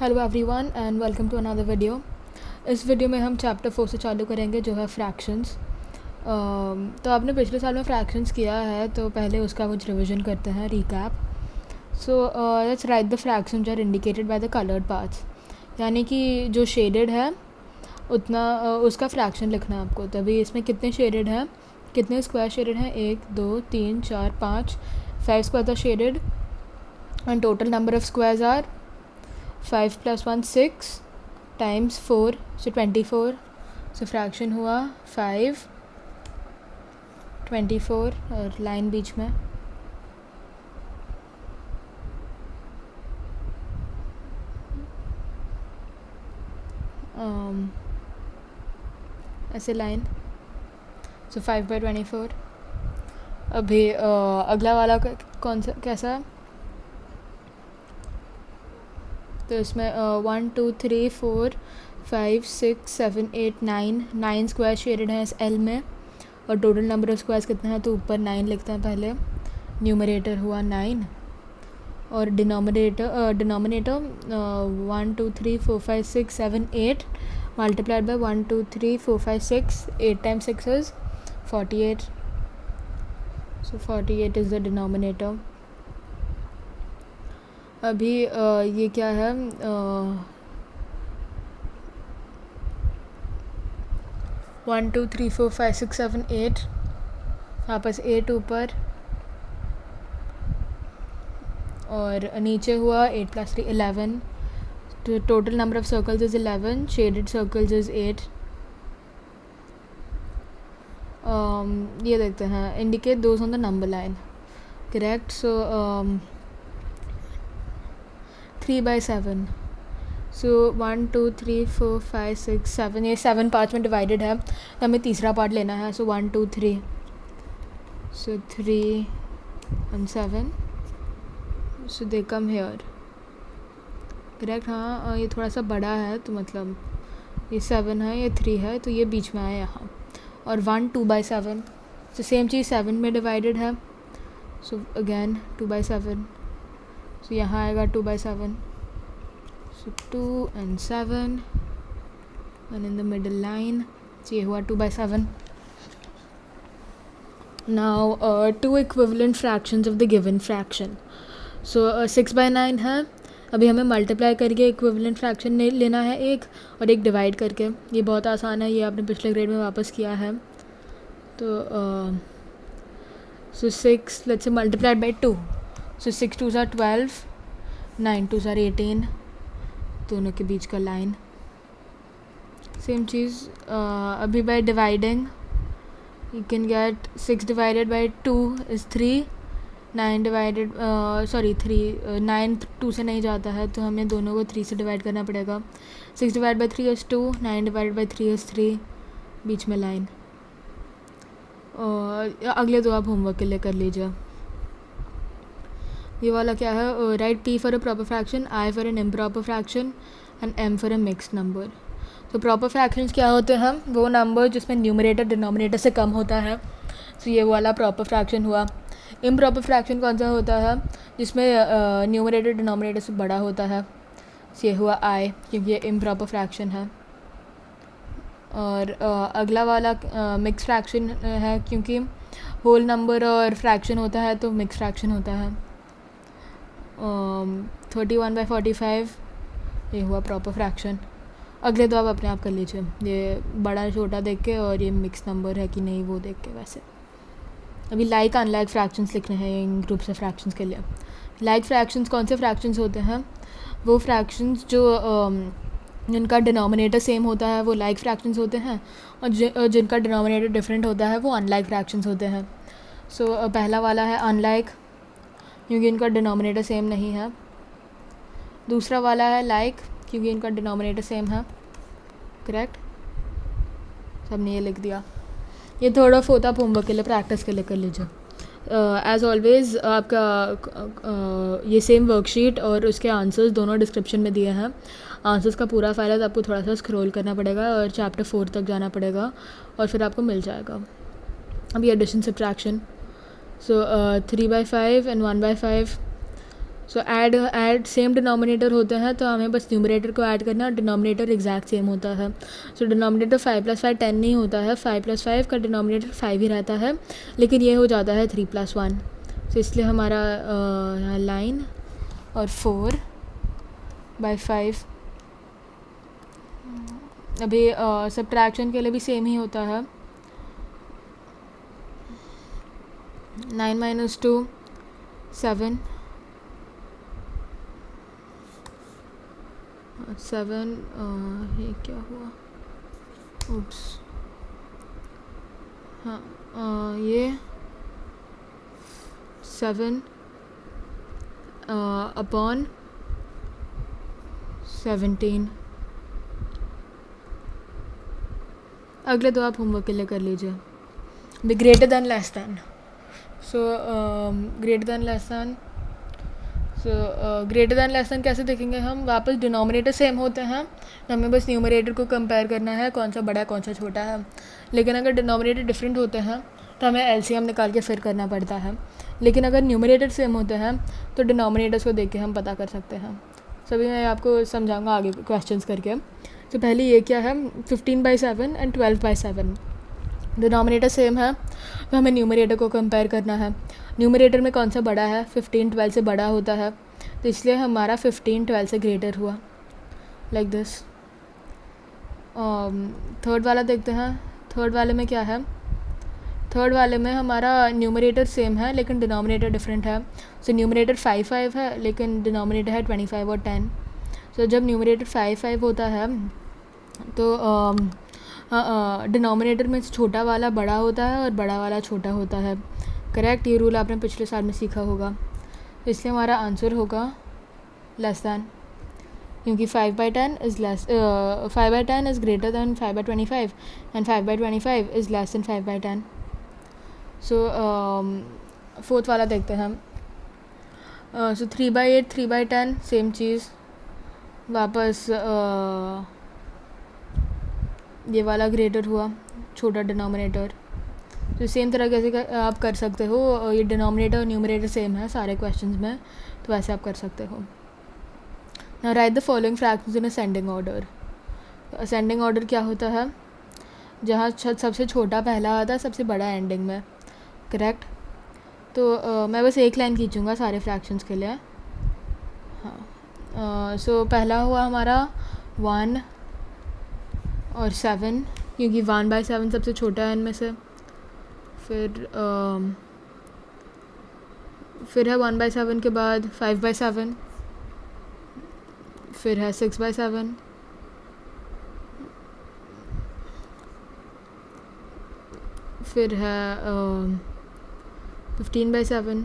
Hello everyone and welcome to another video. इस video में हम चैप्टर 4 से चालू करेंगे जो है फ्रैक्शंस। तो आपने पिछले साल में फ्रैक्शंस किया है तो पहले उसका कुछ रिवीजन करते हैं, recap. So let's write the fractions are indicated by the coloured parts, यानी कि जो शेडेड है उतना उसका फ्रैक्शन लिखना है आपको। तभी इसमें कितने शेडेड हैं, कितने स्क्वायर शेडेड हैं, 1 2 3 4 5 5 square are shaded and total number of squares are 5 + 1 6 times 4 so 24। So fraction हुआ 5 24 और लाइन बीच में। ऐसे लाइन, सो 5/24। अभी अगला वाला कौन सा कैसा है? तो इसमें 1 2 3 4 5 6 7 8 9 स्क्वायर शेडेड हैं इस एल में, और टोटल नंबर ऑफ स्क्वायर्स कितने हैं तो ऊपर 9 लिखते हैं पहले। न्यूमरेटर हुआ 9 और denominator 1 2 3 4 5 6 7 8 multiplied by 1 2 3 4 5 6 8 times 6 is 48। So 48 is the denominator. अभी ये क्या है, 1 2 3 4 5 6 7 8, वापस 8 ऊपर और नीचे हुआ 8 + 3 11। तो total number of circles is 11, shaded circles is 8। ये देखते हैं, indicate those on the number line, correct. सो 3/7। सो 1 2 3 4 5 6 7, ये 7 पार्ट्स में डिवाइडेड है तो हमें तीसरा पार्ट लेना है। सो 1 2 3, सो 3 and 7, so they come here, correct. हाँ, ये थोड़ा सा बड़ा है तो मतलब ये 7 है, ये 3 है, तो ये बीच में आया यहाँ। और 1 2/7, सो सेम चीज़ 7 में डिवाइडेड है, सो अगेन 2/7। सो यहाँ आएगा 2/7, सो 2 and 7 and in the middle line, so ये हुआ 2/7। Now 2 equivalent fractions of the given fraction. So 6/9 है, अभी हमें मल्टीप्लाई करके इक्विवेलेंट फ्रैक्शन लेना है एक, और एक डिवाइड करके। ये बहुत आसान है, ये आपने पिछले ग्रेड में वापस किया है। तो सो 6 let's say multiplied by 2, so 6 2s are 12, 9 2s are 18, दोनों के बीच का लाइन। सेम चीज़ अभी by dividing you can get 6 divided by 2 is 3, 9 divided 9 2 से नहीं जाता है तो हमें दोनों को 3 से डिवाइड करना पड़ेगा। 6 divided by 3 is 2, 9 divided by 3 is 3, बीच में लाइन। और अगले दो आप होमवर्क के लिए कर लीजिए। ये वाला क्या है, right P for a proper fraction, I for an improper fraction and M for a mixed number. तो प्रॉपर फ्रैक्शंस क्या होते हैं, वो नंबर जिसमें न्यूमरेटर डिनोमिनेटर से कम होता है। तो ये वाला प्रॉपर फ्रैक्शन हुआ। इम्प्रॉपर फ्रैक्शन कौन सा होता है, जिसमें न्यूमरेटर डिनोमिनेटर से बड़ा होता है। तो ये हुआ I, क्योंकि ये इम्प्रॉपर फ्रैक्शन है। और अगला वाला मिक्स फ्रैक्शन है, क्योंकि होल नंबर और फ्रैक्शन होता है तो मिक्स फ्रैक्शन होता है। 31/45, ये हुआ प्रॉपर फ्रैक्शन। अगले दो आप अपने आप कर लीजिए, ये बड़ा छोटा देख के और ये मिक्स नंबर है कि नहीं वो देख के। वैसे अभी लाइक अनलाइक फ्रैक्शंस लिखने हैं इन ग्रुप से फ्रैक्शंस के लिए। लाइक फ्रैक्शंस कौन से फ्रैक्शंस होते हैं, वो फ्रैक्शंस जो जिनका डिनोमिनेटर सेम होता है वो लाइक फ्रैक्शंस होते हैं, और जिनका डिनोमिनेटर डिफरेंट होता है वो अनलाइक फ्रैक्शंस होते हैं। सो पहला वाला है अनलाइक, क्योंकि इनका डिनोमिनेटर सेम नहीं है। दूसरा वाला है लाइक, क्योंकि इनका डिनोमिनेटर सेम है, करेक्ट। सबने ये लिख दिया। ये थोड़ा फोता होमवर्क के लिए, प्रैक्टिस के लिए कर लीजिए। एज़ ऑलवेज़ आपका ये सेम वर्कशीट और उसके आंसर्स दोनों डिस्क्रिप्शन में दिए हैं। आंसर्स का पूरा फाइल है तो आपको थोड़ा सा स्क्रॉल करना पड़ेगा और चैप्टर 4 तक जाना पड़ेगा और फिर आपको मिल जाएगा। अभी addition subtraction, so 3/5 and 1/5, so add same denominator होते हैं तो हमें बस न्यूमरेटर को ऐड करना है, डिनोमिनेटर एग्जैक्ट सेम होता है. सो डिनोमिनेटर 5 + 5 10 नहीं होता है, 5 + 5 का डिनोमिनेटर 5 ही रहता है, लेकिन ये हो जाता है 3 + 1. तो इसलिए हमारा यहाँ लाइन और 4/5 अभी सब्ट्रैक्शन के लिए भी सेम ही होता है. 9 - 2 7 7 ये क्या हुआ, उप्स, हाँ ये 7 अपॉन 17. अगले दो आप होमवर्क के लिए कर लीजिए. Be greater than less than. So greater than less than. So greater than less than कैसे देखेंगे हम, वापस डिनोमिनेटर सेम होते हैं तो हमें बस न्यूमरेटर को कंपेयर करना है कौन सा बड़ा है कौन सा छोटा है. लेकिन अगर डिनोमिनेटर डिफरेंट होते हैं तो हमें एलसीएम निकाल के फिर करना पड़ता है. लेकिन अगर न्यूमरेटर सेम होते हैं तो डिनोमिनेटर्स को देख के हम पता कर सकते हैं. सभी मैं आपको समझाऊंगा आगे क्वेश्चंस करके. तो पहले ये क्या है, 15/7 एंड 12/7. डिनोमिनेटर सेम है तो हमें न्यूमरेटर को कंपेयर करना है. न्यूमरेटर में कौन सा बड़ा है, 15 12 से बड़ा होता है, तो इसलिए हमारा 15 12 से ग्रेटर हुआ, लाइक दिस. थर्ड वाला देखते हैं. थर्ड वाले में क्या है, थर्ड वाले में हमारा न्यूमरेटर सेम है लेकिन डिनोमिनेटर डिफरेंट है. सो न्यूमरेटर 5 5 है लेकिन डिनोमिनेटर है 25 और 10. सो जब न्यूमरेटर 5 5 होता है तो डिनोमिनेटर में छोटा वाला बड़ा होता है और बड़ा वाला छोटा होता है. करेक्ट, ये रूल आपने पिछले साल में सीखा होगा. इसलिए हमारा आंसर होगा लेस दैन, क्योंकि 5/10 is less 5/10 is greater than 5/25 and 5/25 is less than 5/10. So fourth वाला देखते हैं हम. सो 3/8 3/10 सेम चीज़, वापस ये वाला ग्रेटर हुआ, छोटा डिनोमिनेटर. तो सेम तरह कैसे आप कर सकते हो, ये डिनोमिनेटर और न्यूमरेटर सेम है सारे क्वेश्चंस में, तो वैसे आप कर सकते हो. Now right the following fractions in ascending order. Ascending order क्या होता है, जहाँ सबसे छोटा पहला आता है सबसे बड़ा एंडिंग में. करेक्ट. तो मैं बस एक लाइन खींचूँगा सारे फ्रैक्शंस के लिए. हाँ, सो पहला हुआ हमारा 1 और 7, क्योंकि 1/7 सबसे छोटा है इनमें से. फिर है 1/7 के बाद 5/7, फिर है 6/7, फिर है 15/7,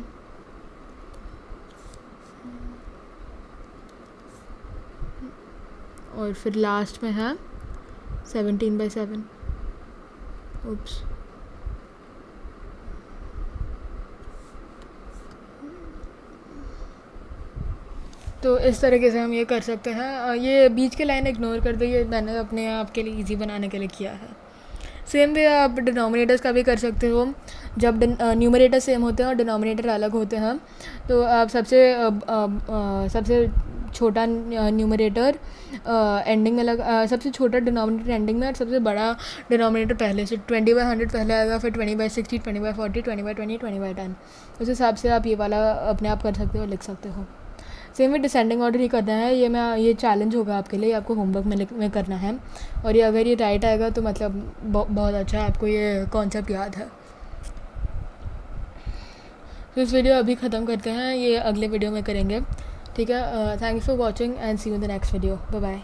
और फिर लास्ट में है 17/7. उप्स. तो इस तरीके से हम ये कर सकते हैं. ये बीच के लाइन इग्नोर कर दो, ये मैंने अपने आप के लिए इजी बनाने के लिए किया है. सेम वे आप डिनोमिनेटर्स का भी कर सकते हो. जब न्यूमरेटर सेम होते हैं और डिनोमिनेटर अलग होते हैं तो आप सबसे छोटा न्यूमरेटर एंडिंग में सबसे छोटा डिनोमिनेटर एंडिंग में और सबसे बड़ा डिनोमिनेटर पहले से 20/100 पहले आएगा, फिर 20/60 20/40 20/20 20/10. उस हिसाब से आप ये वाला अपने आप कर सकते हो, लिख सकते हो. सेम में डिसेंडिंग ऑर्डर ही करना है. ये चैलेंज होगा आपके लिए, आपको होमवर्क में करना है. और ये अगर ये राइट आएगा तो मतलब बहुत अच्छा, आपको ये कॉन्सेप्ट याद है. तो इस वीडियो अभी ख़त्म करते हैं, ये अगले वीडियो में करेंगे. ठीक है. Thank you for watching and see you in the next video. Bye bye.